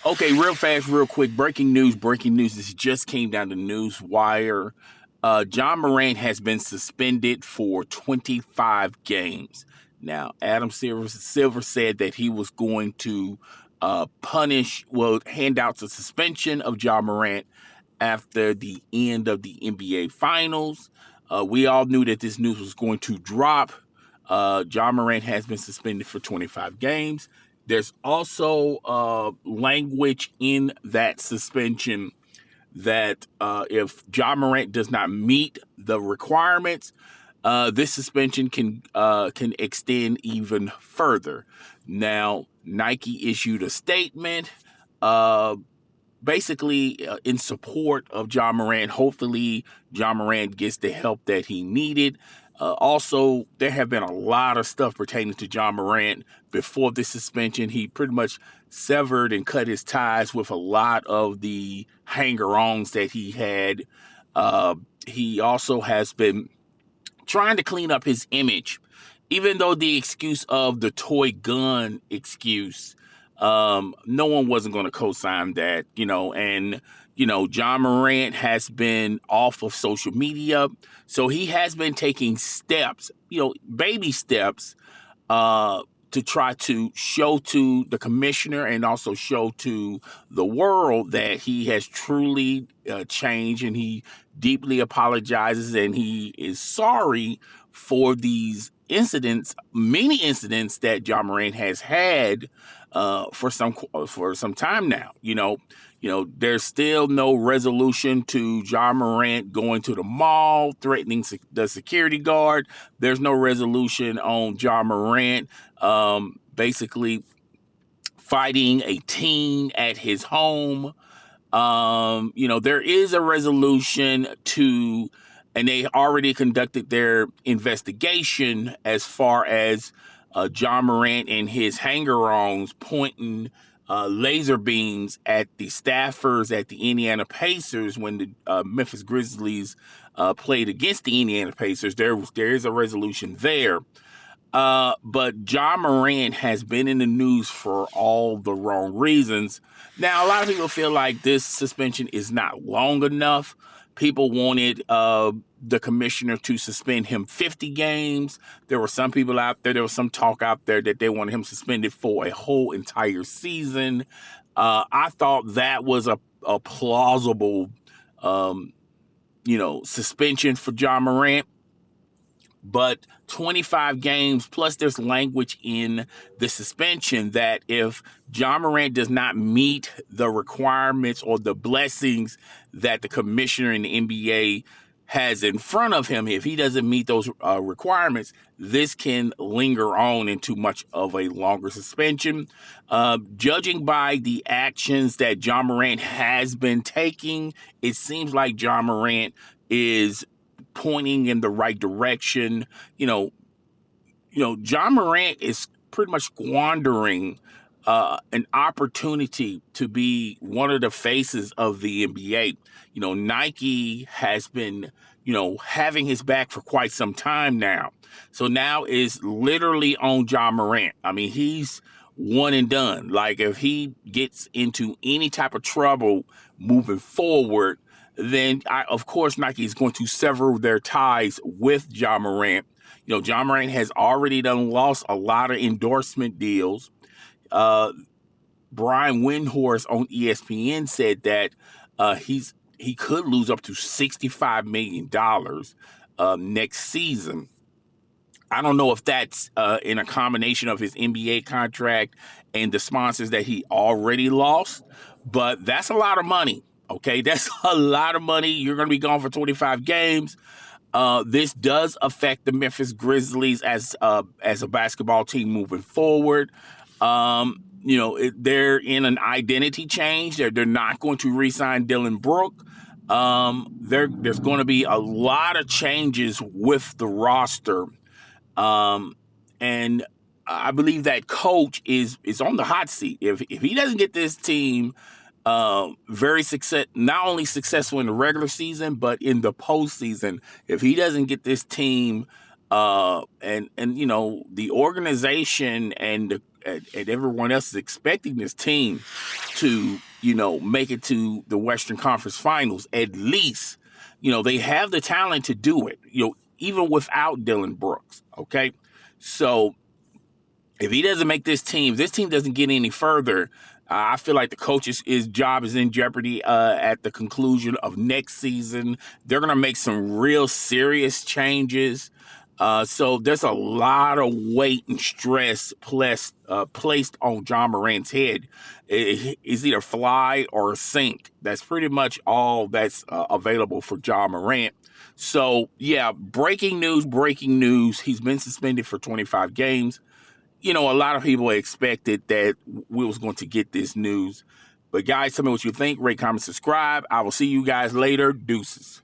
Okay, real fast, real quick. Breaking news. Breaking news. This just came down to news wire. John Morant has been suspended for 25 games. Now, Adam Silver said that he was going to hand out the suspension of John Morant after the end of the NBA Finals. We all knew that this news was going to drop. John Morant has been suspended for 25 games. There's also language in that suspension that if John Morant does not meet the requirements, this suspension can extend even further. Now, Nike issued a statement, uh, basically in support of John Morant. Hopefully, John Morant gets the help that he needed. Also, there have been a lot of stuff pertaining to John Morant before this suspension. He pretty much severed and cut his ties with a lot of the hanger-ons that he had. Uh, he also has been trying to clean up his image, even though the excuse of the toy gun excuse, no one wasn't going to co-sign that, and John Morant has been off of social media, so he has been taking steps, baby steps, to try to show to the commissioner and also show to the world that he has truly changed, and he deeply apologizes and he is sorry for these incidents, many incidents that John Morant has had for some time now. There's still no resolution to John Morant going to the mall, threatening the security guard. There's no resolution on John Morant basically fighting a teen at his home. There is a resolution to, and they already conducted their investigation as far as John Morant and his hanger-ons pointing laser beams at the staffers at the Indiana Pacers when the Memphis Grizzlies played against the Indiana Pacers. There is a resolution there. But John Morant has been in the news for all the wrong reasons. Now, a lot of people feel like this suspension is not long enough. People wanted the commissioner to suspend him 50 games. There were some people out there, there was some talk out there that they wanted him suspended for a whole entire season. I thought that was a plausible, suspension for John Morant. But 25 games, plus there's language in the suspension that if John Morant does not meet the requirements or the blessings that the commissioner in the NBA has in front of him, if he doesn't meet those requirements, this can linger on into much of a longer suspension. Judging by the actions that John Morant has been taking, it seems like John Morant is pointing in the right direction. John Morant is pretty much squandering an opportunity to be one of the faces of the NBA. Nike has been, having his back for quite some time now. So now is literally on John Morant. I mean, he's one and done. Like, if he gets into any type of trouble moving forward, then of course Nike is going to sever their ties with John Morant. John Morant has already lost a lot of endorsement deals. Brian Windhorst on ESPN said that he could lose up to $65 million next season. I don't know if that's in a combination of his NBA contract and the sponsors that he already lost, but that's a lot of money. Okay, that's a lot of money. You're going to be gone for 25 games. This does affect the Memphis Grizzlies as a basketball team moving forward. They're in an identity change. They're not going to re-sign Dylan Brooke. There's going to be a lot of changes with the roster. And I believe that coach is on the hot seat. If he doesn't get this team not only successful in the regular season, but in the postseason, if he doesn't get this team and the organization and and everyone else is expecting this team to, make it to the Western Conference Finals at least. They have the talent to do it, even without Dylan Brooks. Okay. So if he doesn't make this team doesn't get any further, I feel like the coach's job is in jeopardy at the conclusion of next season. They're going to make some real serious changes. So there's a lot of weight and stress placed on John Morant's head. It's either fly or sink. That's pretty much all that's available for John Morant. So, yeah, breaking news. He's been suspended for 25 games. A lot of people expected that we was going to get this news. But guys, tell me what you think. Rate, comment, subscribe. I will see you guys later. Deuces.